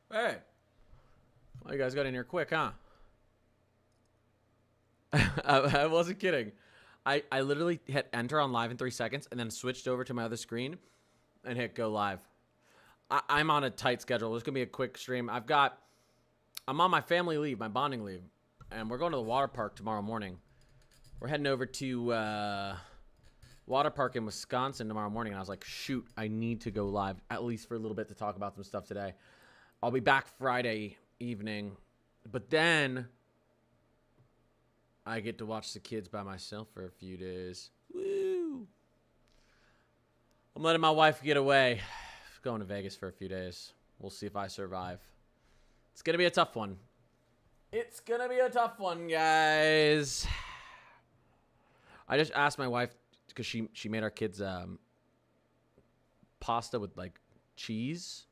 Hey, well, you guys got in here quick, huh? I wasn't kidding. I literally hit enter on live in 3 seconds and then switched over to my other screen and hit go live. I'm on a tight schedule. This is gonna be a quick stream. I'm on my family leave, my bonding leave, and we're going to the water park tomorrow morning. We're heading over to water park in Wisconsin tomorrow morning, and I was like, shoot, I need to go live at least for a little bit to talk about some stuff today. I'll be back Friday evening, but then I get to watch the kids by myself for a few days. Woo! I'm letting my wife get away. Going to Vegas for a few days. We'll see if I survive. It's going to be a tough one. It's going to be a tough one, guys. I just asked my wife, because she made our kids pasta with, like, cheese.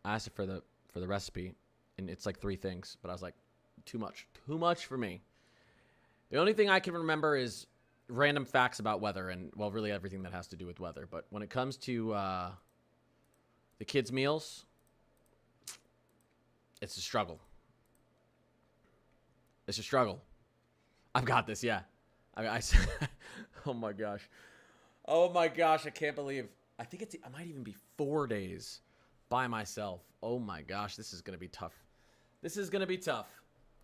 I asked her for the recipe, and it's like 3 things. But I was like, too much. Too much for me. The only thing I can remember is random facts about weather and, well, really everything that has to do with weather. But when it comes to the kids' meals, it's a struggle. It's a struggle. I've got this, yeah. Oh, my gosh. Oh, my gosh, I can't believe. I think it might even be 4 days by myself. Oh, my gosh, this is going to be tough. This is going to be tough.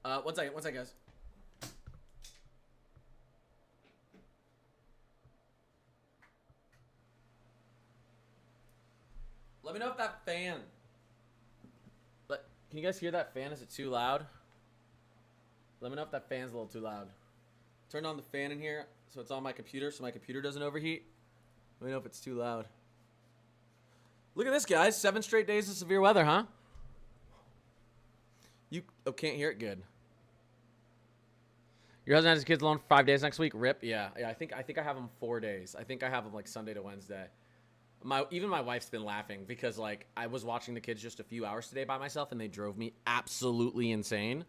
One second, guys. Let me know if that fan... Can you guys hear that fan? Is it too loud? Let me know if that fan's a little too loud. Turn on the fan in here so it's on my computer so my computer doesn't overheat. Let me know if it's too loud. Look at this, guys. 7 straight days of severe weather, huh? You can't hear it good. Your husband has his kids alone for 5 days next week? Rip, yeah. I think I have them 4 days. I think I have them like Sunday to Wednesday. Even my wife's been laughing because, like, I was watching the kids just a few hours today by myself and they drove me absolutely insane.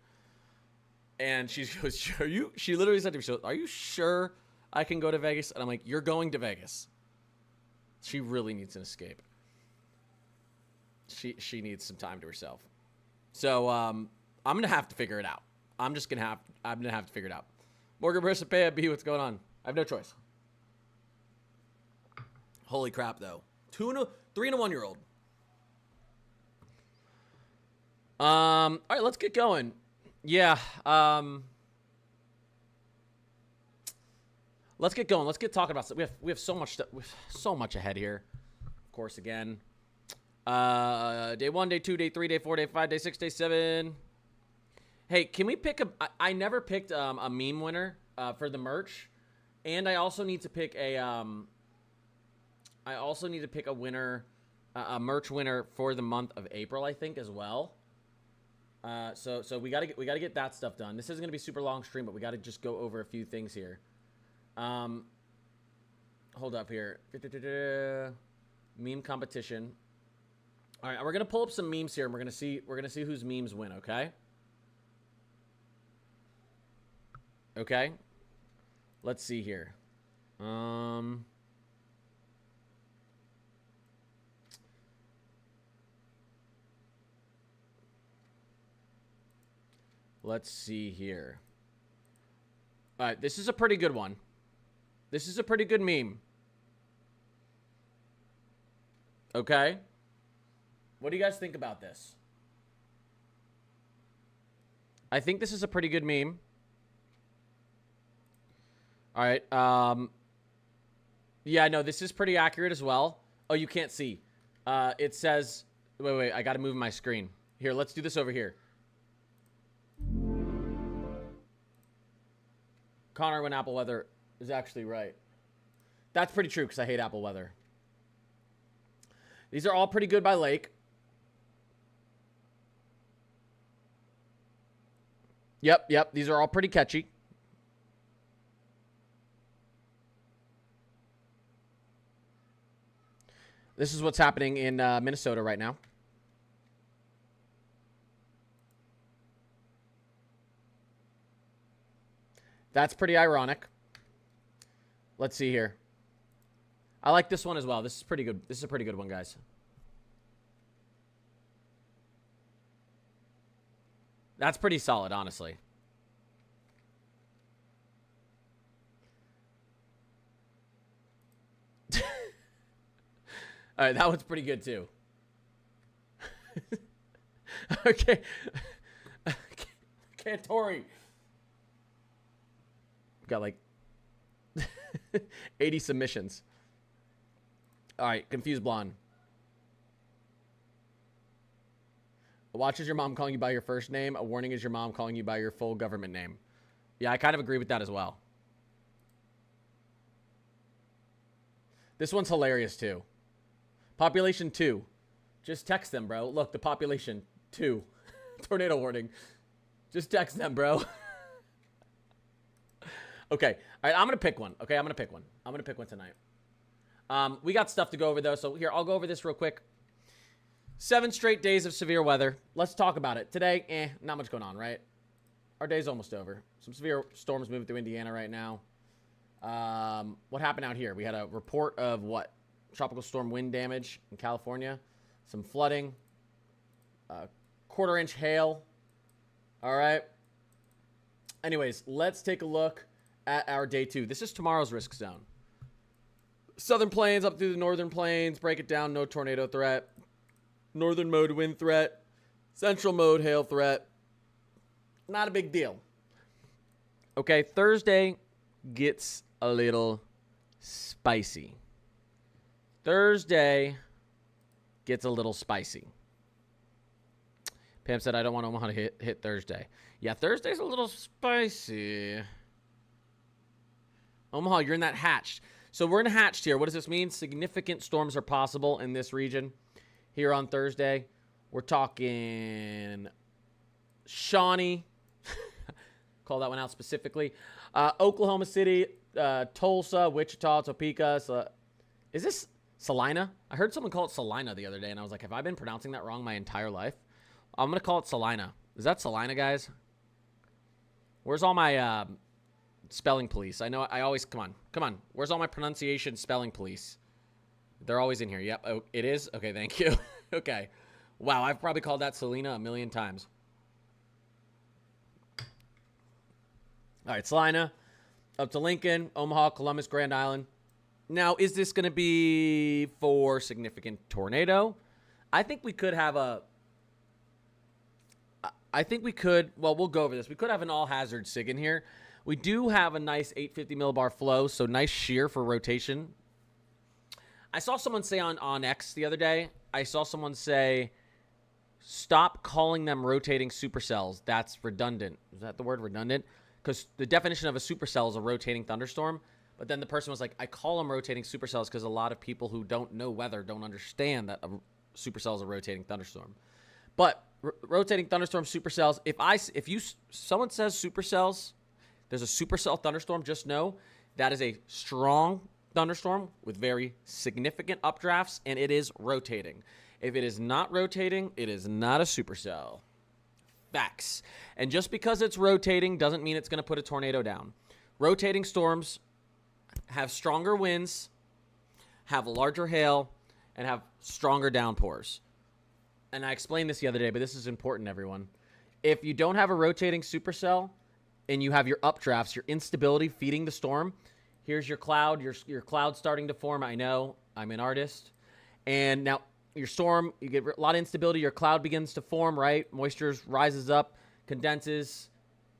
And she goes, she literally said to me, are you sure I can go to Vegas? And I'm like, you're going to Vegas. She really needs an escape. She needs some time to herself. So I'm gonna have to figure it out. I'm gonna have to figure it out. Morgan versus Paya B, what's going on? I have no choice. Holy crap, though. 3 and a 1-year-old. All right, let's get going. Yeah. Let's get going. Let's get talking about stuff. We have so much stuff. We have so much ahead here. Of course, again. Day 1, day 2, day 3, day 4, day 5, day 6, day 7. Hey, can we pick I never picked a meme winner for the merch, and I also need to pick a winner, a merch winner for the month of April, I think, as well. So we gotta get that stuff done. This isn't gonna be a super long stream, but we gotta just go over a few things here. Hold up here. Meme competition. All right, we're gonna pull up some memes here, and we're gonna see whose memes win. Okay. Okay. Let's see here. Let's see here. All right, this is a pretty good one. This is a pretty good meme. Okay. What do you guys think about this? I think this is a pretty good meme. All right. Yeah, no, this is pretty accurate as well. Oh, you can't see. It says... Wait. I got to move my screen. Here, let's do this over here. Connor, when Apple weather is actually right. That's pretty true because I hate Apple weather. These are all pretty good by Lake. Yep. These are all pretty catchy. This is what's happening in Minnesota right now. That's pretty ironic. Let's see here. I like this one as well. This is pretty good. This is a pretty good one, guys. That's pretty solid, honestly. All right, that one's pretty good too. Okay. Cantori. Got like 80 submissions. All right, confused blonde. A watch is your mom calling you by your first name. A warning is your mom calling you by your full government name. Yeah, I kind of agree with that as well. This one's hilarious too. Population 2. Just text them, bro. Look, the population 2. Tornado warning. Just text them, bro. Okay. All right, I'm going to pick one. Okay, I'm going to pick one. I'm going to pick one tonight. We got stuff to go over, though. So here, I'll go over this real quick. 7 straight days of severe weather. Let's talk about it. Today, not much going on, right? Our day's almost over. Some severe storms moving through Indiana right now. What happened out here? We had a report of what? Tropical storm wind damage in California. Some flooding. Quarter-inch hail. All right. Anyways, let's take a look at our day 2. This is tomorrow's risk zone. Southern plains up through the northern plains. Break it down. No tornado threat. Northern mode wind threat. Central mode hail threat. Not a big deal. Okay, Thursday gets a little spicy. Thursday gets a little spicy. Pam said, I don't want Omaha to hit Thursday. Yeah, Thursday's a little spicy. Omaha, you're in that hatched. So we're in a hatched here. What does this mean? Significant storms are possible in this region here on Thursday. We're talking Shawnee. Call that one out specifically. Oklahoma City, Tulsa, Wichita, Topeka. Is this Salina? I heard someone call it Salina the other day, and I was like, have I been pronouncing that wrong my entire life? I'm going to call it Salina. Is that Salina, guys? Where's all my spelling police? I know I always... Come on. Where's all my pronunciation spelling police? They're always in here. Yep. Oh, it is? Okay, thank you. Okay. Wow, I've probably called that Salina a million times. All right, Salina, up to Lincoln, Omaha, Columbus, Grand Island. Now, is this going to be for significant tornado? I think we could have a... Well, we'll go over this. We could have an all-hazard SIG in here. We do have a nice 850 millibar flow, so nice shear for rotation. I saw someone say on X the other day, stop calling them rotating supercells. That's redundant. Is that the word, redundant? Because the definition of a supercell is a rotating thunderstorm. But then the person was like, I call them rotating supercells because a lot of people who don't know weather don't understand that a supercell is a rotating thunderstorm. But rotating thunderstorm supercells, if someone says supercells, there's a supercell thunderstorm, just know that is a strong thunderstorm with very significant updrafts, and it is rotating. If it is not rotating, it is not a supercell. Facts. And just because it's rotating doesn't mean it's going to put a tornado down. Rotating storms have stronger winds, have larger hail, and have stronger downpours. And I explained this the other day, but this is important, everyone. If you don't have a rotating supercell and you have your updrafts, your instability feeding the storm, here's your cloud. Your cloud's starting to form. I know. I'm an artist. And now your storm, you get a lot of instability. Your cloud begins to form, right? Moisture rises up, condenses,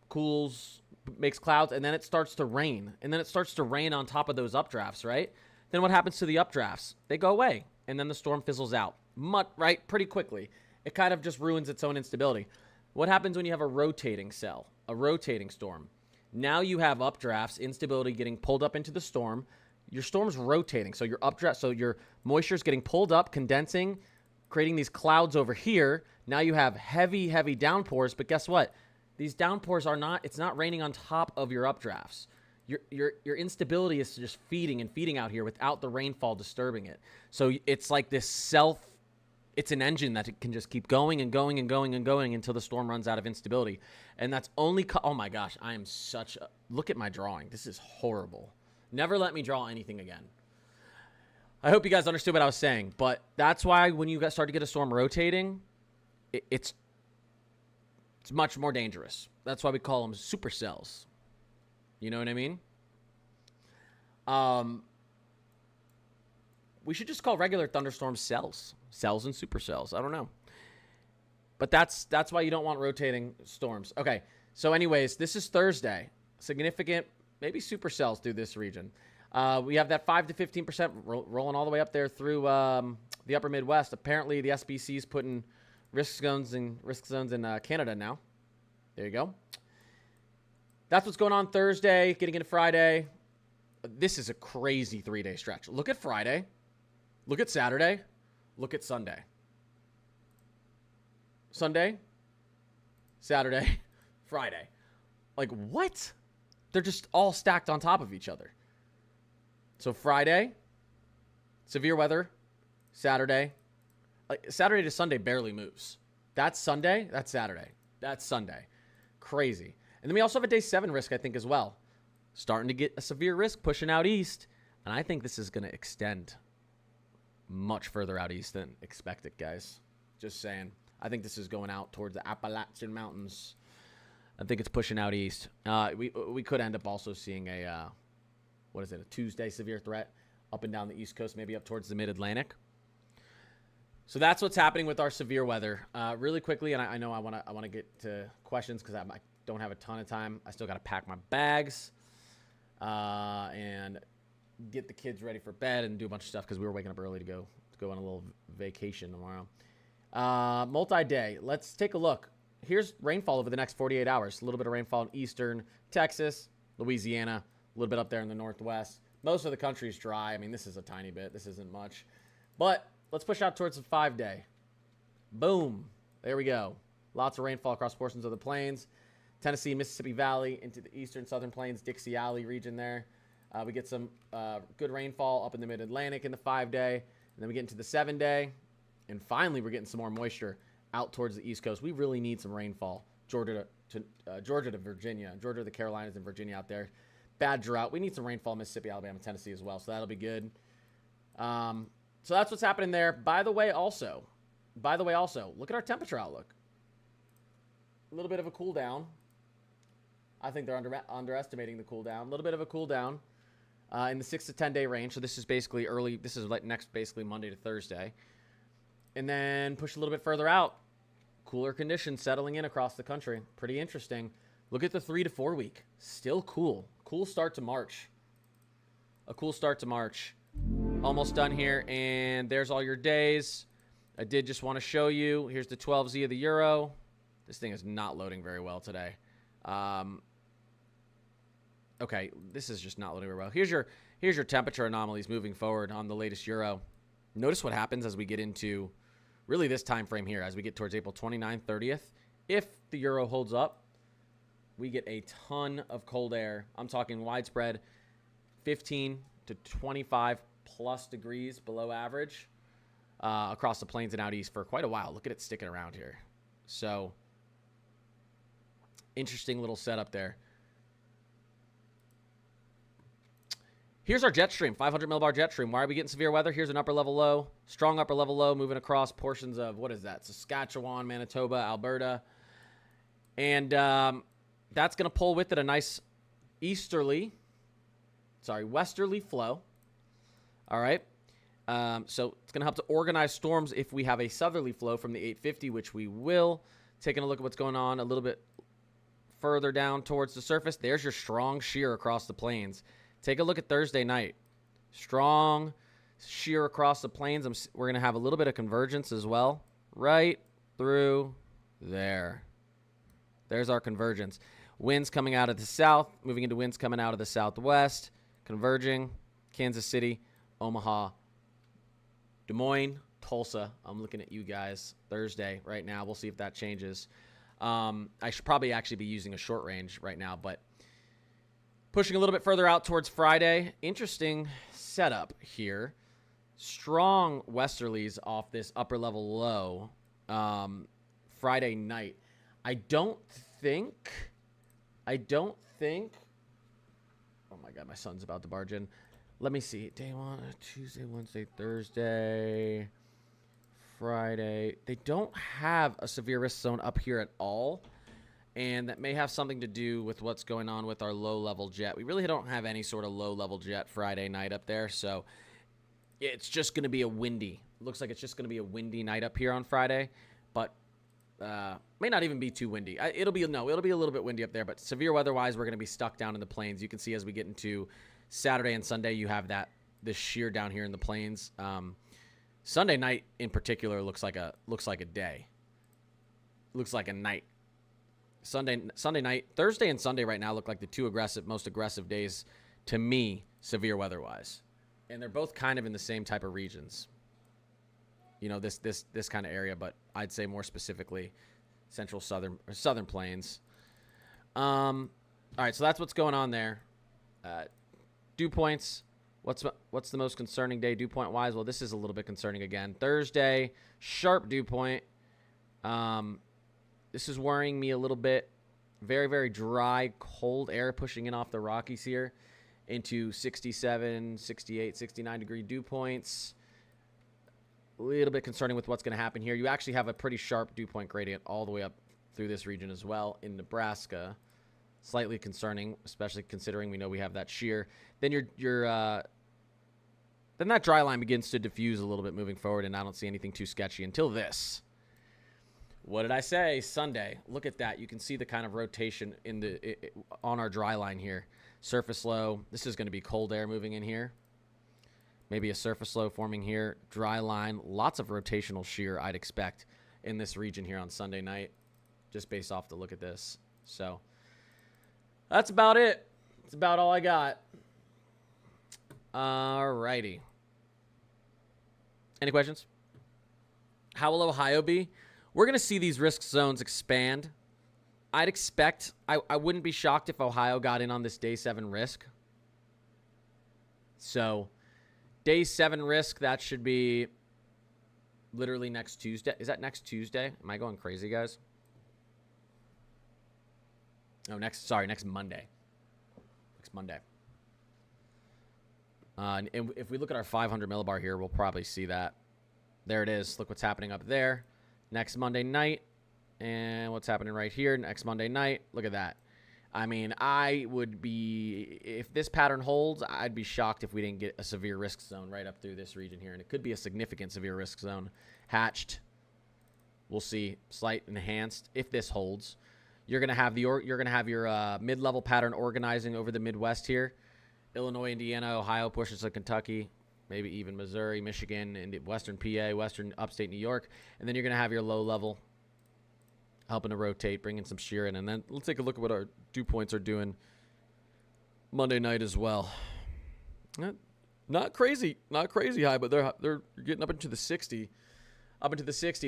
cools, makes clouds, and then it starts to rain. And then it starts to rain on top of those updrafts, right? Then what happens to the updrafts? They go away, and then the storm fizzles out, right? Pretty quickly. It kind of just ruins its own instability. What happens when you have a rotating cell, a rotating storm? Now you have updrafts, instability getting pulled up into the storm. Your storm's rotating, so your updraft, so your moisture's getting pulled up, condensing, creating these clouds over here. Now you have heavy, heavy downpours, but guess what? These downpours it's not raining on top of your updrafts. Your instability is just feeding and feeding out here without the rainfall disturbing it. So it's like this it's an engine that it can just keep going and going and going and going until the storm runs out of instability. And that's only, oh my gosh, I am look at my drawing. This is horrible. Never let me draw anything again. I hope you guys understood what I was saying, but that's why when you start to get a storm rotating, It's much more dangerous. That's why we call them supercells. You know what I mean? We should just call regular thunderstorms cells. Cells and supercells. I don't know. But that's why you don't want rotating storms. Okay, so anyways, this is Thursday. Significant, maybe supercells through this region. We have that 5 to 15% rolling all the way up there through the upper Midwest. Apparently, the SBC is putting risk zones in Canada now. There you go. That's what's going on Thursday, getting into Friday. This is a crazy 3-day stretch. Look at Friday. Look at Saturday. Look at Sunday. Sunday, Saturday, Friday. Like, what? They're just all stacked on top of each other. So Friday, severe weather. Saturday. Like, Saturday to Sunday barely moves. That's Sunday. That's Saturday. That's Sunday. Crazy. And then we also have a day 7 risk, I think, as well. Starting to get a severe risk pushing out east. And I think this is going to extend much further out east than expected, guys. Just saying. I think this is going out towards the Appalachian Mountains. I think it's pushing out east. We could end up also seeing a Tuesday severe threat up and down the East Coast, maybe up towards the Mid-Atlantic. So that's what's happening with our severe weather. Really quickly, and I know I want to get to questions because I don't have a ton of time. I still got to pack my bags and get the kids ready for bed and do a bunch of stuff because we were waking up early to go on a little vacation tomorrow. Multi-day. Let's take a look. Here's rainfall over the next 48 hours. A little bit of rainfall in eastern Texas, Louisiana, a little bit up there in the northwest. Most of the country is dry. I mean, this is a tiny bit. This isn't much. But let's push out towards the 5-day. Boom. There we go. Lots of rainfall across portions of the plains. Tennessee, Mississippi Valley, into the eastern southern plains, Dixie Alley region there. We get some good rainfall up in the mid-Atlantic in the 5-day. And then we get into the 7-day. And finally, we're getting some more moisture out towards the East Coast. We really need some rainfall. Georgia to Virginia. Georgia to the Carolinas and Virginia out there. Bad drought. We need some rainfall in Mississippi, Alabama, Tennessee as well. So that'll be good. So that's what's happening there. By the way, also, look at our temperature outlook. A little bit of a cool down. I think they're underestimating the cool down. A little bit of a cool down in the 6 to 10 day range. So this is basically early. This is like next, basically Monday to Thursday. And then push a little bit further out. Cooler conditions settling in across the country. Pretty interesting. Look at the 3 to 4 week. Still cool. Cool start to March. A cool start to March. Almost done here. And there's all your days. I did just want to show you. Here's the 12Z of the euro. This thing is not loading very well today. Okay, this is just not loading very well. Here's your temperature anomalies moving forward on the latest euro. Notice what happens as we get into really this time frame here, as we get towards April 29th, 30th. If the euro holds up, we get a ton of cold air. I'm talking widespread 15 to 25 plus degrees below average across the plains and out east for quite a while. Look at it sticking around here. So interesting little setup there. Here's our jet stream, 500 millibar jet stream. Why are we getting severe weather? Here's an upper level low, strong upper level low moving across portions of, what is that? Saskatchewan, Manitoba, Alberta. And that's going to pull with it a nice westerly flow. All right. So it's going to help to organize storms if we have a southerly flow from the 850, which we will. Taking a look at what's going on a little bit further down towards the surface. There's your strong shear across the plains. Take a look at Thursday night. Strong shear across the plains. We're going to have a little bit of convergence as well. Right through there. There's our convergence. Winds coming out of the south, moving into winds coming out of the southwest, converging. Kansas City, Omaha, Des Moines, Tulsa. I'm looking at you guys Thursday right now. We'll see if that changes. I should probably actually be using a short range right now, but pushing a little bit further out towards Friday. Interesting setup here. Strong westerlies off this upper level low Friday night. I don't think. Oh my God, my son's about to barge in. Let me see. Day 1, Tuesday, Wednesday, Thursday, Friday. They don't have a severe risk zone up here at all. and that may have something to do with what's going on with our low-level jet. We really don't have any sort of low-level jet Friday night up there, so it's just going to be a windy. Looks like it's just going to be a windy night up here on Friday, but may not even be too windy. It'll be a little bit windy up there, but severe weather-wise, we're going to be stuck down in the plains. You can see as we get into Saturday and Sunday, you have this shear down here in the plains. Sunday night in particular looks like a day. Looks like a night. Sunday night, Thursday and Sunday right now look like the two most aggressive days to me, severe weather-wise. And they're both kind of in the same type of regions. You know, this kind of area, but I'd say more specifically central southern plains. All right, so that's what's going on there. Dew points. What's the most concerning day dew point wise? Well, this is a little bit concerning again. Thursday, sharp dew point. This is worrying me a little bit. Very, very dry, cold air pushing in off the Rockies here into 67, 68, 69 degree dew points. A little bit concerning with what's going to happen here. You actually have a pretty sharp dew point gradient all the way up through this region as well in Nebraska. Slightly concerning, especially considering we know we have that shear. Then then that dry line begins to diffuse a little bit moving forward, and I don't see anything too sketchy until this. What did I say? Sunday. Look at that. You can see the kind of rotation on our dry line here. Surface low. This is going to be cold air moving in here. Maybe a surface low forming here. Dry line. Lots of rotational shear I'd expect in this region here on Sunday night, just based off the look at this. So that's about it. That's about all I got. All righty. Any questions? How will Ohio be? We're going to see these risk zones expand. I'd expect, I wouldn't be shocked if Ohio got in on this day 7 risk. So, day 7 risk, that should be literally next Tuesday. Is that next Tuesday? Am I going crazy, guys? No, next Monday. Next Monday. And if we look at our 500 millibar here, we'll probably see that. There it is. Look what's happening up there. Next Monday night. And what's happening right here next Monday night. Look at that. I mean, I would be, if this pattern holds, I'd be shocked if we didn't get a severe risk zone right up through this region here. And it could be a significant severe risk zone hatched. We'll see. Slight enhanced if this holds. You're gonna have your mid-level pattern organizing over the Midwest here. Illinois, Indiana, Ohio pushes to Kentucky, maybe even Missouri, Michigan, and Western PA, Western upstate New York. And then you're going to have your low level helping to rotate, bringing some shear in. And then let's take a look at what our dew points are doing Monday night as well. Not crazy high, but they're getting up into the 60s.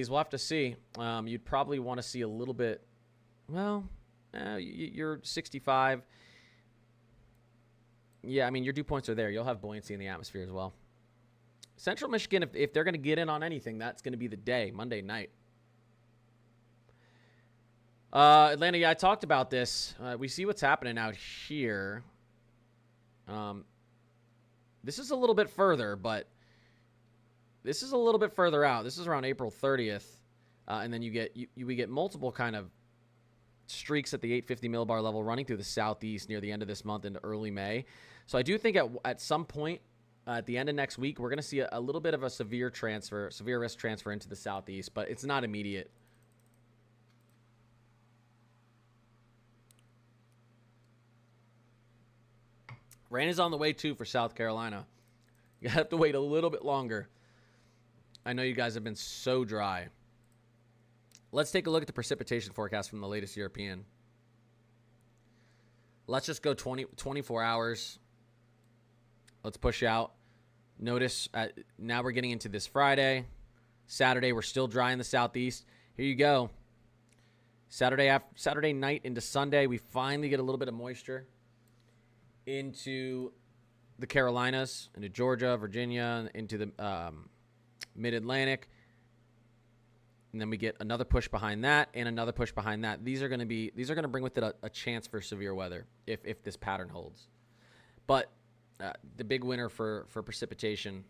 We'll have to see. You'd probably want to see a little bit. Well, you're 65. Yeah, I mean, your dew points are there. You'll have buoyancy in the atmosphere as well. Central Michigan, if they're going to get in on anything, that's going to be the day, Monday night. Atlanta, yeah, I talked about this. We see what's happening out here. This is a little bit further, but this is a little bit further out. This is around April 30th. And then we get multiple kind of streaks at the 850 millibar level running through the southeast near the end of this month into early May. So I do think at some point at the end of next week, we're going to see a little bit of a severe risk transfer into the southeast, but it's not immediate. Rain is on the way, too, for South Carolina. You have to wait a little bit longer. I know you guys have been so dry. Let's take a look at the precipitation forecast from the latest European. Let's just go 24 hours. Let's push out. Notice now we're getting into this Friday. Saturday, we're still dry in the southeast. Here you go. Saturday night into Sunday, we finally get a little bit of moisture into the Carolinas, into Georgia, Virginia, into the mid-Atlantic. And then we get another push behind that and another push behind that. These are going to bring with it a chance for severe weather if this pattern holds. But the big winner for precipitation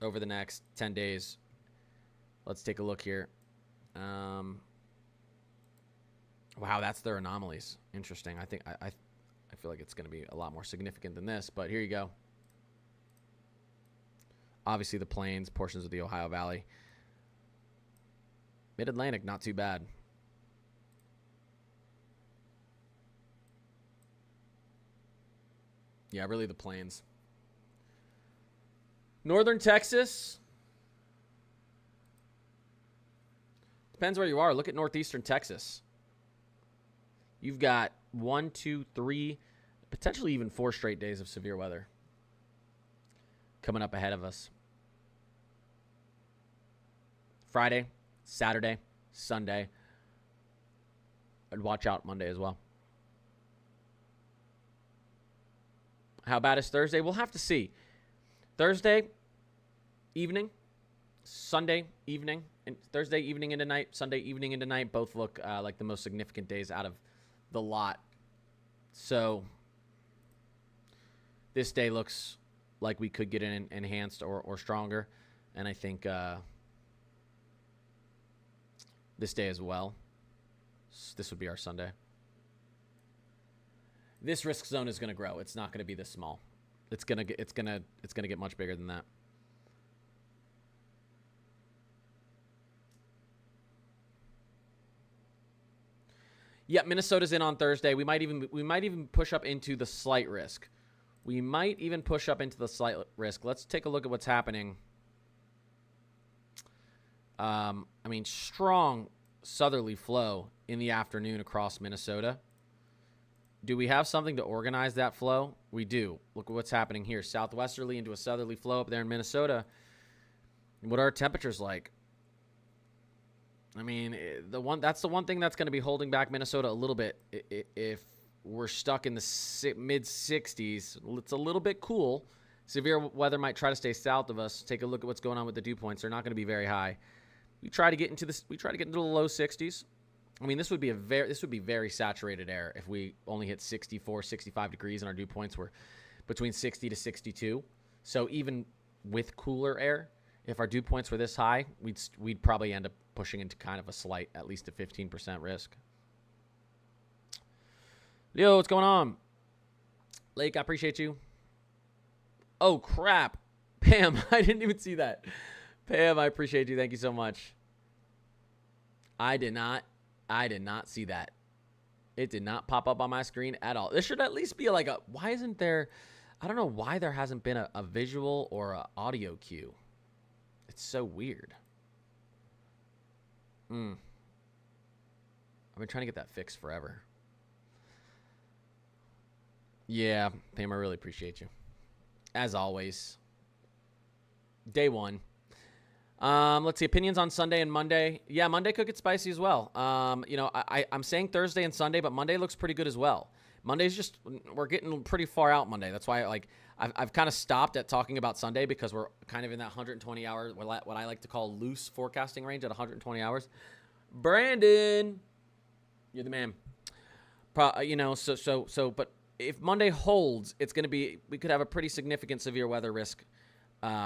over the next 10 days. Let's take a look here. Wow, that's their anomalies. Interesting. I think I feel like it's going to be a lot more significant than this, but here you go. Obviously, the plains, portions of the Ohio Valley. Mid-Atlantic, not too bad. Yeah, really the plains. Northern Texas. Depends where you are. Look at northeastern Texas. You've got 1, 2, 3, potentially even 4 straight days of severe weather coming up ahead of us. Friday, Saturday, Sunday. I'd watch out Monday as well. How bad is Thursday? We'll have to see. Thursday evening, Sunday evening, and Thursday evening into night, Sunday evening into night, both look like the most significant days out of the lot. So this day looks like we could get an enhanced or stronger. And I think this day as well. This would be our Sunday. This risk zone is going to grow. It's not going to be this small. It's going to get much bigger than that. Yeah, Minnesota's in on Thursday. We might even push up into the slight risk. We might even push up into the slight risk. Let's take a look at what's happening. I mean, strong southerly flow in the afternoon across Minnesota. Do we have something to organize that flow? We do. Look at what's happening here. Southwesterly into a southerly flow up there in Minnesota. What are our temperatures like? I mean, that's the one thing that's going to be holding back Minnesota a little bit. If we're stuck in the mid-60s, it's a little bit cool. Severe weather might try to stay south of us. Take a look at what's going on with the dew points. They're not going to be very high. We try to get into the low 60s. I mean, this would be very saturated air if we only hit 64, 65 degrees and our dew points were between 60 to 62. So even with cooler air, if our dew points were this high, we'd probably end up pushing into kind of a slight, at least a 15% risk. Leo, what's going on? Lake, I appreciate you. Oh, crap. Pam, I didn't even see that. Pam, I appreciate you. Thank you so much. I did not see that. It did not pop up on my screen at all. There should at least be like why isn't there, I don't know why there hasn't been a visual or an audio cue. It's so weird. I've been trying to get that fixed forever. Yeah, Pam, I really appreciate you. As always. Day one. Let's see, opinions on Sunday and Monday. Yeah, Monday could get spicy as well. I'm saying Thursday and Sunday, but Monday looks pretty good as well. Monday's just, we're getting pretty far out Monday. That's why I've kind of stopped at talking about Sunday because we're kind of in that 120 hour, what I like to call loose forecasting range at 120 hours. Brandon, you're the man. But if Monday holds, it's going to be, we could have a pretty significant severe weather risk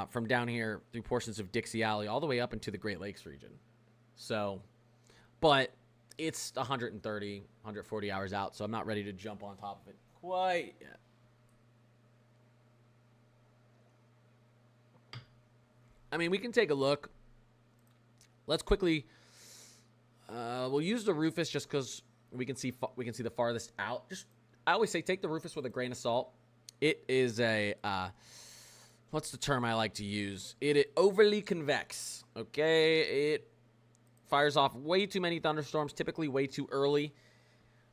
from down here through portions of Dixie Alley all the way up into the Great Lakes region. So, but it's 130, 140 hours out, so I'm not ready to jump on top of it quite yet. I mean, we can take a look. Let's quickly, we'll use the Rufus just because we can see the farthest out. I always say take the Rufus with a grain of salt. It is a, what's the term I like to use? It overly convex, okay? It fires off way too many thunderstorms, typically way too early.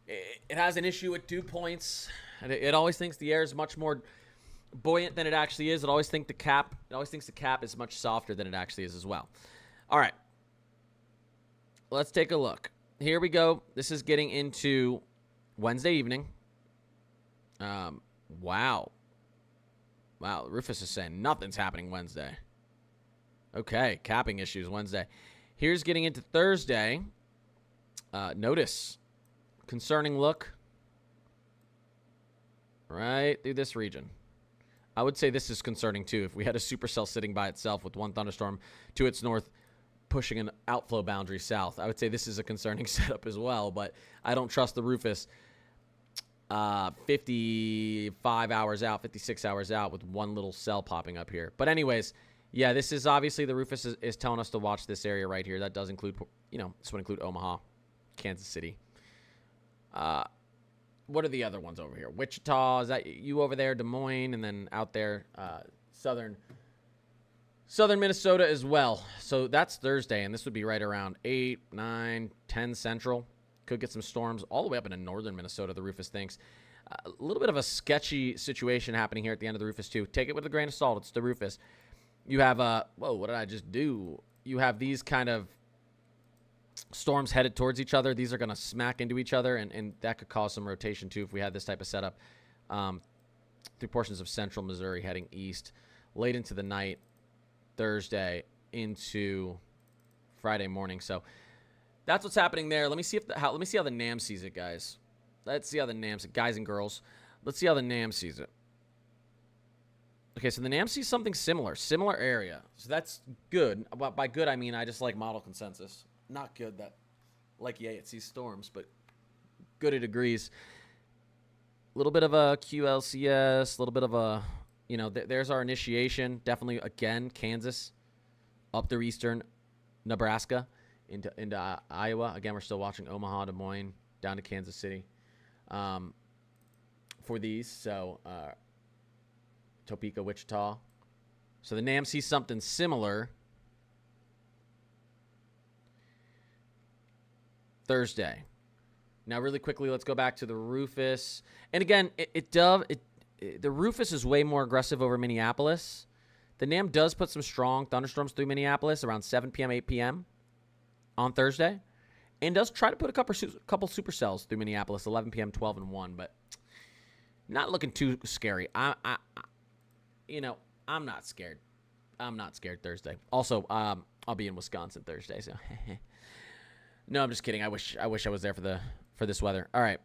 It has an issue with dew points. It always thinks the air is much more buoyant than it actually is. It always thinks the cap is much softer than it actually is as well. All right. Let's take a look. Here we go. This is getting into Wednesday evening. Wow. Rufus is saying nothing's happening Wednesday. Okay, capping issues Wednesday. Here's getting into Thursday. Notice. Concerning look. Right through this region. I would say this is concerning too. If we had a supercell sitting by itself with one thunderstorm to its north, pushing an outflow boundary south. I would say this is a concerning setup as well, but I don't trust the Rufus 55 hours out, 56 hours out with one little cell popping up here. But anyways, yeah, this is obviously the Rufus is telling us to watch this area right here. That does include, this would include Omaha, Kansas City. What are the other ones over here? Wichita, is that you over there? Des Moines, and then out there, southern Minnesota as well. So that's Thursday, and this would be right around 8, 9, 10 Central. Could get some storms all the way up into northern Minnesota, the Rufus thinks. A little bit of a sketchy situation happening here at the end of the Rufus, too. Take it with a grain of salt. It's the Rufus. You have, whoa, what did I just do? You have these kind of storms headed towards each other. These are going to smack into each other, and that could cause some rotation, too, if we had this type of setup. Through portions of central Missouri heading east late into the night, Thursday into Friday morning. So that's what's happening there. Let me see how the NAM sees it, guys. Let's see how the NAM sees it, guys and girls. Let's see how the NAM sees it. Okay, so the NAM sees something similar area. So that's good. By good, I mean I just like model consensus. Not good that, like, yeah, it sees storms, but good it agrees. A little bit of a QLCS, a little bit of a, there's our initiation. Definitely, again, Kansas, up through eastern Nebraska, into Iowa. Again, we're still watching Omaha, Des Moines, down to Kansas City for these. So, Topeka, Wichita. So the NAM sees something similar Thursday. Now, really quickly, let's go back to the Rufus. And again, the Rufus is way more aggressive over Minneapolis. The NAM does put some strong thunderstorms through Minneapolis around 7 p.m., 8 p.m. on Thursday. And does try to put a couple supercells through Minneapolis, 11 p.m., 12 and 1. But not looking too scary. I'm not scared. I'm not scared Thursday. Also, I'll be in Wisconsin Thursday, so no, I'm just kidding. I wish I was there for this weather. All right.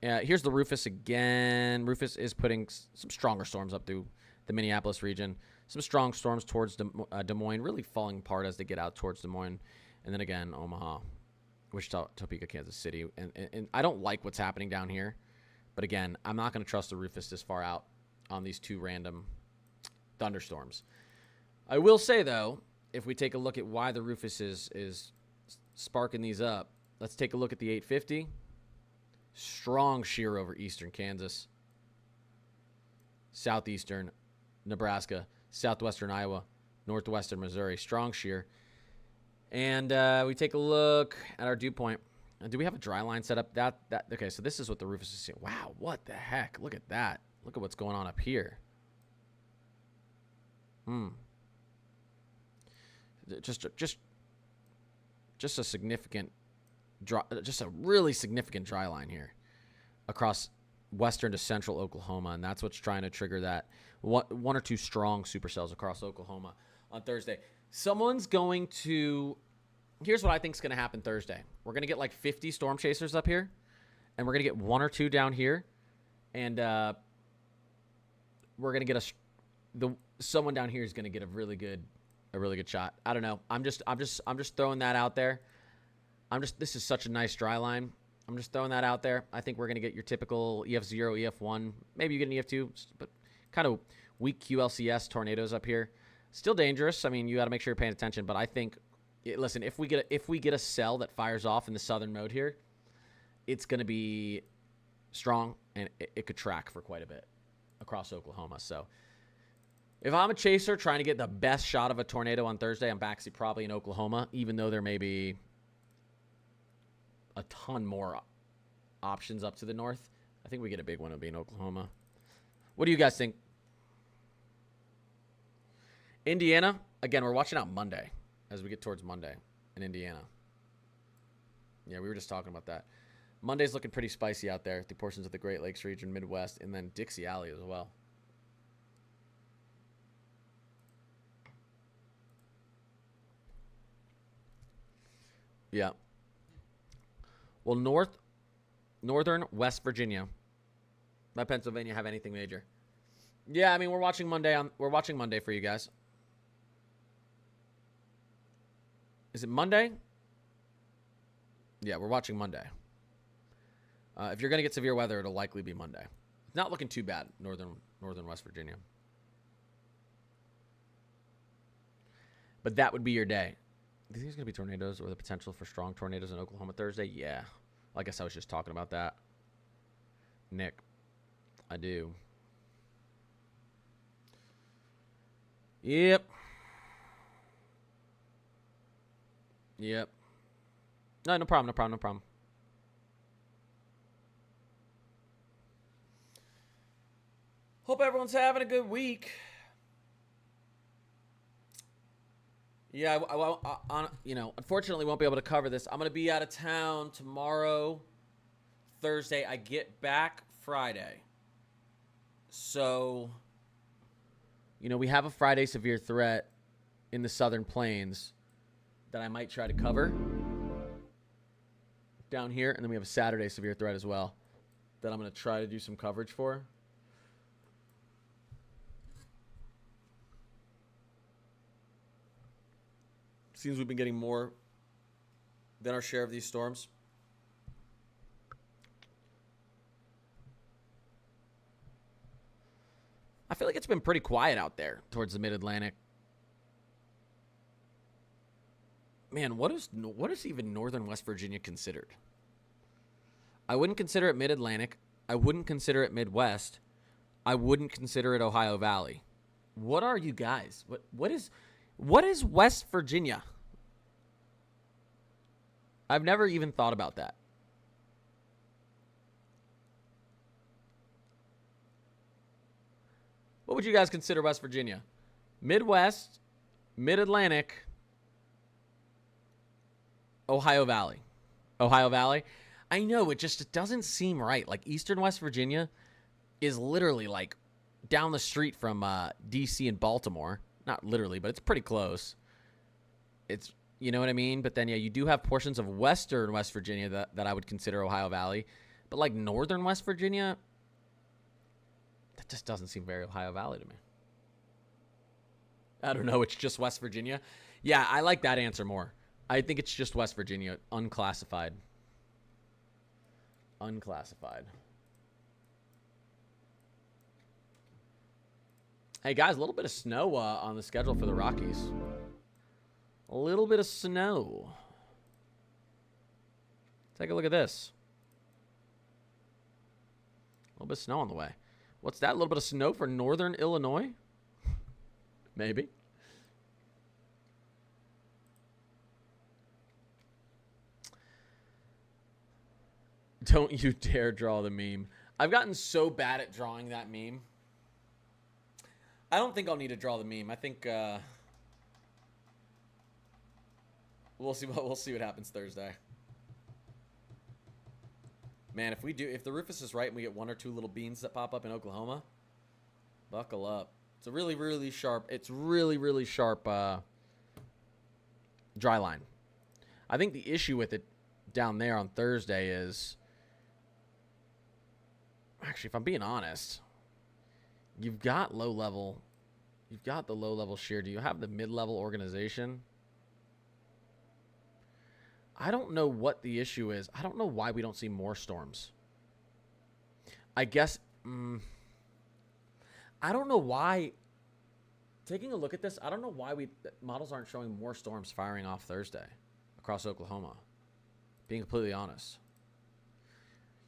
Here's the Rufus again. Rufus is putting some stronger storms up through the Minneapolis region. Some strong storms towards Des Moines, really falling apart as they get out towards Des Moines. And then again, Omaha, Wichita, Topeka, Kansas City. And I don't like what's happening down here. But again, I'm not going to trust the Rufus this far out on these two random thunderstorms. I will say, though, if we take a look at why the Rufus is sparking these up, let's take a look at the 850. Strong shear over eastern Kansas, southeastern Nebraska, southwestern Iowa, northwestern Missouri. Strong shear. And we take a look at our dew point. Do we have a dry line set up? Okay, so this is what the Rufus is seeing. Wow, what the heck? Look at that. Look at what's going on up here. Just a significant just a really significant dry line here across western to central Oklahoma, and that's what's trying to trigger that one or two strong supercells across Oklahoma on Thursday. Someone's going to here's what I think is going to happen Thursday. We're going to get like 50 storm chasers up here, and we're going to get one or two down here, and we're going to get someone down here is going to get a really good shot. I don't know. I'm just throwing that out there. This is such a nice dry line. I'm just throwing that out there. I think we're going to get your typical EF0, EF1. Maybe you get an EF2, but kind of weak QLCS tornadoes up here. Still dangerous. I mean, you got to make sure you're paying attention, but I think listen, if we get a cell that fires off in the southern mode here, it's going to be strong, and it could track for quite a bit across Oklahoma. So if I'm a chaser trying to get the best shot of a tornado on Thursday, I'm actually probably in Oklahoma, even though there may be a ton more options up to the north. I think we get a big one. It'll be in Oklahoma. What do you guys think? Indiana, again, we're watching out Monday as we get towards Monday in Indiana. Yeah, we were just talking about that. Monday's looking pretty spicy out there through portions of the Great Lakes region, Midwest, and then Dixie Alley as well. Yeah. Well, northern West Virginia. Let Pennsylvania have anything major? Yeah, I mean, we're watching Monday for you guys. Is it Monday? Yeah, we're watching Monday. If you're going to get severe weather, it'll likely be Monday. It's not looking too bad, northern West Virginia. But that would be your day. Do you think there's going to be tornadoes or the potential for strong tornadoes in Oklahoma Thursday? Yeah. I guess I was just talking about that. Nick, I do. Yep. Yep. No problem. Hope everyone's having a good week. Yeah, unfortunately won't be able to cover this. I'm going to be out of town tomorrow, Thursday. I get back Friday. So, we have a Friday severe threat in the Southern Plains that I might try to cover down here. And then we have a Saturday severe threat as well that I'm going to try to do some coverage for. Seems we've been getting more than our share of these storms. I feel like it's been pretty quiet out there towards the Mid-Atlantic. Man, what is even northern West Virginia considered? I wouldn't consider it Mid-Atlantic. I wouldn't consider it Midwest. I wouldn't consider it Ohio Valley. What are you guys? What is West Virginia? I've never even thought about that. What would you guys consider West Virginia? Midwest, Mid-Atlantic, Ohio Valley. Ohio Valley? I know, it doesn't seem right. Like, Eastern West Virginia is literally, like, down the street from D.C. and Baltimore. Not literally, but it's pretty close. It's, you know what I mean? But then, yeah, you do have portions of Western West Virginia that I would consider Ohio Valley. But, like, Northern West Virginia, that just doesn't seem very Ohio Valley to me. I don't know. It's just West Virginia. Yeah, I like that answer more. I think it's just West Virginia, unclassified. Unclassified. Hey, guys, a little bit of snow on the schedule for the Rockies. A little bit of snow. Take a look at this. A little bit of snow on the way. What's that? A little bit of snow for northern Illinois? Maybe. Don't you dare draw the meme. I've gotten so bad at drawing that meme. I don't think I'll need to draw the meme. I think we'll see what happens Thursday. Man, if the Rufus is right and we get one or two little beans that pop up in Oklahoma, buckle up. It's a really, really sharp. It's really, really sharp dry line. I think the issue with it down there on Thursday is, actually, if I'm being honest, you've got low level. You've got the low level shear. Do you have the mid level organization? I don't know what the issue is. I don't know why we don't see more storms. I guess, I don't know why. Taking a look at this, I don't know why models aren't showing more storms firing off Thursday across Oklahoma. Being completely honest.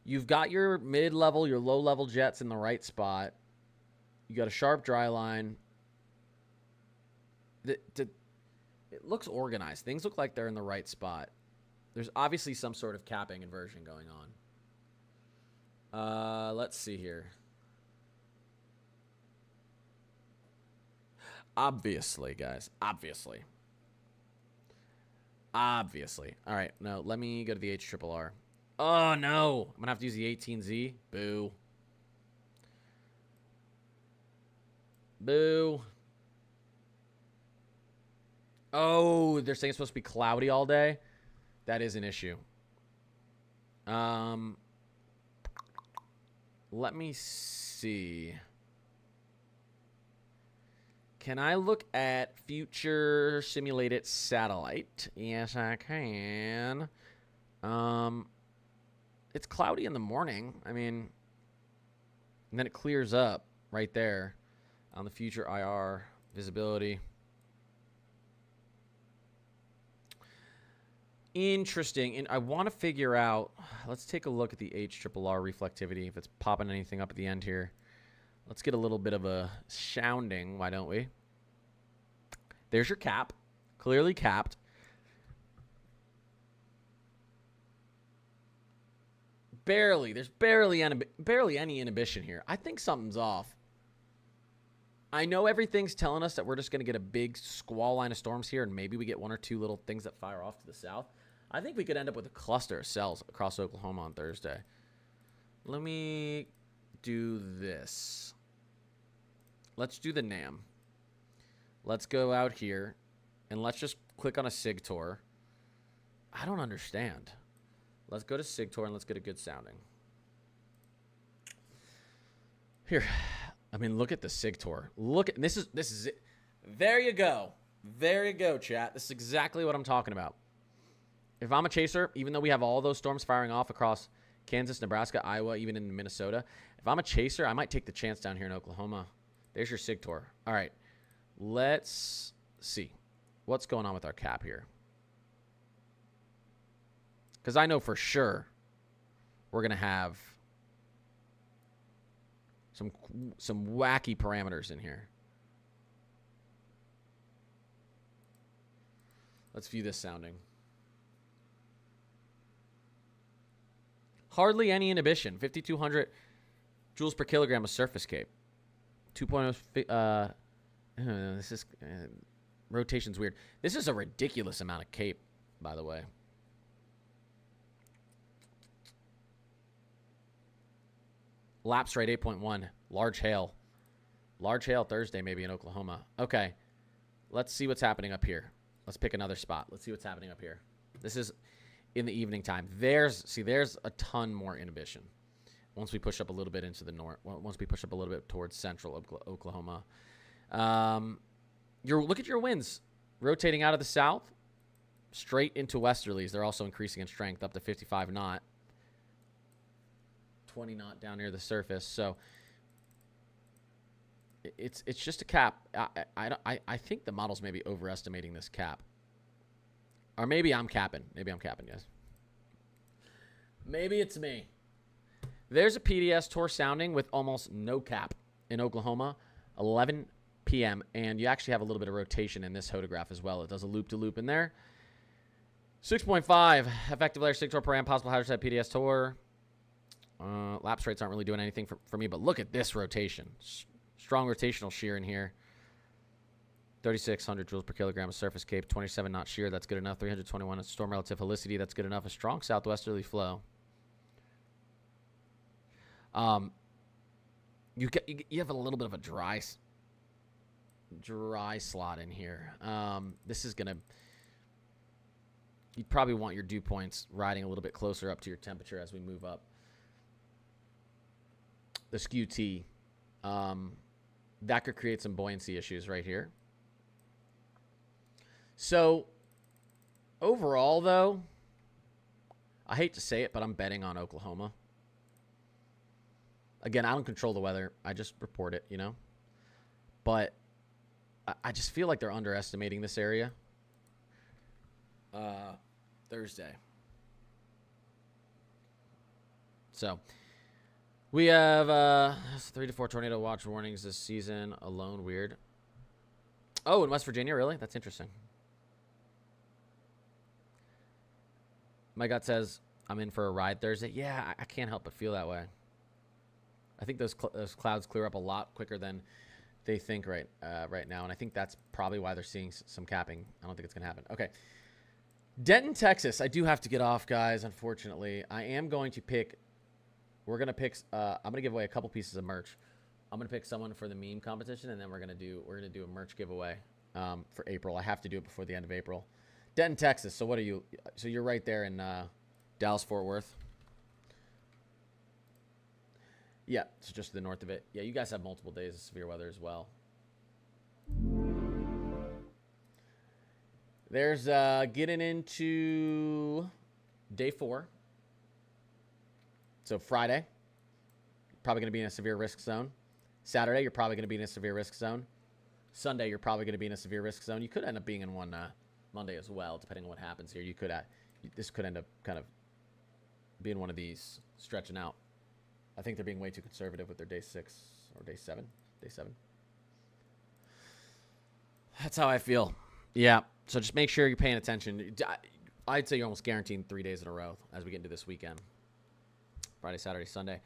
You've got your mid-level, your low-level jets in the right spot. You got a sharp dry line. It looks organized. Things look like they're in the right spot. There's obviously some sort of capping inversion going on. Let's see here. Obviously, guys. Obviously. All right. No, let me go to the HRRR. Oh, no. I'm going to have to use the 18Z. Boo. Boo. Oh, they're saying it's supposed to be cloudy all day. That is an issue. Let me see. Can I look at future simulated satellite? Yes, I can. It's cloudy in the morning. I mean, and then it clears up right there on the future IR visibility. Interesting. And I want to figure out, let's take a look at the HRRR reflectivity, if it's popping anything up at the end here. Let's get a little bit of a sounding, why don't we? There's your cap. Clearly capped. Barely. There's barely any inhibition here. I think something's off. I know everything's telling us that we're just going to get a big squall line of storms here, and maybe we get one or two little things that fire off to the south. I think we could end up with a cluster of cells across Oklahoma on Thursday. Let me do this. Let's do the NAM. Let's go out here, and let's just click on a SIGTOR. I don't understand. Let's go to SIGTOR, and let's get a good sounding. Here. I mean, look at the SIGTOR. Look at this is it. There you go. There you go, chat. This is exactly what I'm talking about. If I'm a chaser, even though we have all those storms firing off across Kansas, Nebraska, Iowa, even in Minnesota, if I'm a chaser, I might take the chance down here in Oklahoma. There's your SIGTOR. All right. Let's see what's going on with our cap here. Because I know for sure we're going to have some wacky parameters in here. Let's view this sounding. Hardly any inhibition. 5,200 joules per kilogram of surface cape. 2.0. This is rotation's weird. This is a ridiculous amount of cape, by the way. Lapse rate 8.1. Large hail. Large hail Thursday maybe in Oklahoma. Okay. Let's see what's happening up here. Let's pick another spot. Let's see what's happening up here. This is in the evening time. There's a ton more inhibition. Once we push up a little bit into the north, once we push up a little bit towards central Oklahoma. Look at your winds rotating out of the south straight into westerlies. They're also increasing in strength up to 55 knot. 20 knot down near the surface. So it's just a cap. I think the model's maybe overestimating this cap. Or maybe I'm capping. Maybe I'm capping, guys. Maybe it's me. There's a PDS tour sounding with almost no cap in Oklahoma, 11 p.m. And you actually have a little bit of rotation in this photograph as well. It does a loop-to-loop in there. 6.5 effective layer SIGTOR per amp, possible hydroset PDS tour. Lapse rates aren't really doing anything for me, but look at this rotation. Strong rotational shear in here. 3,600 joules per kilogram of surface cape, 27 knot shear, that's good enough. 321 storm relative helicity, that's good enough. A strong southwesterly flow. You have a little bit of a dry slot in here. This is gonna. You'd probably want your dew points riding a little bit closer up to your temperature as we move up. The skew T, that could create some buoyancy issues right here. So, overall, though, I hate to say it, but I'm betting on Oklahoma. Again, I don't control the weather. I just report it, you know. But I just feel like they're underestimating this area. Thursday. So, we have 3 to 4 tornado watch warnings this season alone. Weird. Oh, in West Virginia, really? That's interesting. My gut says I'm in for a ride Thursday. Yeah, I can't help but feel that way. I think those clouds clear up a lot quicker than they think right now, and I think that's probably why they're seeing some capping. I don't think it's going to happen. Okay. Denton, Texas. I do have to get off, guys, unfortunately. I am going to pick... We're going to pick... I'm going to give away a couple pieces of merch. I'm going to pick someone for the meme competition, and then we're going to do a merch giveaway for April. I have to do it before the end of April. Denton, Texas. So what are you? So you're right there in Dallas-Fort Worth. Yeah, it's just to the north of it. Yeah, you guys have multiple days of severe weather as well. There's getting into day 4. So Friday, probably going to be in a severe risk zone. Saturday, you're probably going to be in a severe risk zone. Sunday, you're probably going to be in a severe risk zone. You could end up being in one Monday as well, depending on what happens here. This could end up kind of being one of these stretching out. I think they're being way too conservative with their day 6 or day 7. Day 7. That's how I feel. Yeah. So just make sure you're paying attention. I'd say you're almost guaranteeing 3 days in a row as we get into this weekend. Friday, Saturday, Sunday.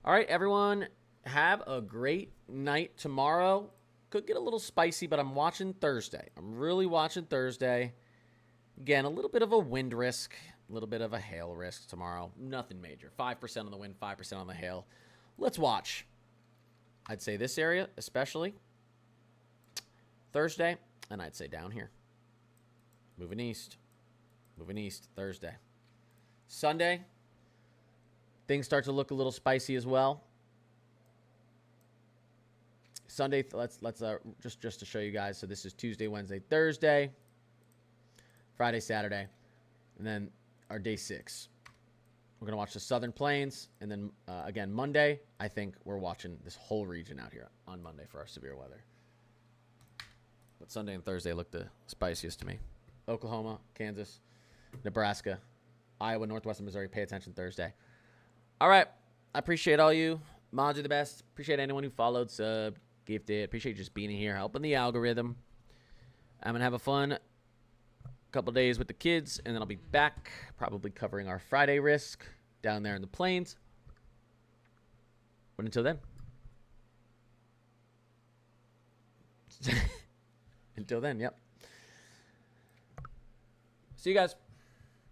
All right, everyone. Have a great night tomorrow. Could get a little spicy, but I'm watching Thursday. I'm really watching Thursday. Again, a little bit of a wind risk, a little bit of a hail risk tomorrow. Nothing major. 5% on the wind, 5% on the hail. Let's watch. I'd say this area, especially Thursday, and I'd say down here. Moving east. Moving east Thursday. Sunday, things start to look a little spicy as well. Sunday, let's just to show you guys. So this is Tuesday, Wednesday, Thursday, Friday, Saturday, and then our day 6. We're gonna watch the Southern Plains, and then again Monday. I think we're watching this whole region out here on Monday for our severe weather. But Sunday and Thursday look the spiciest to me. Oklahoma, Kansas, Nebraska, Iowa, Northwestern Missouri. Pay attention Thursday. All right, I appreciate all you. Mods are the best. Appreciate anyone who followed, subbed, gifted. Appreciate you just being here, helping the algorithm. I'm going to have a fun couple days with the kids, and then I'll be back probably covering our Friday risk down there in the plains. But until then. Until then, yep. See you guys.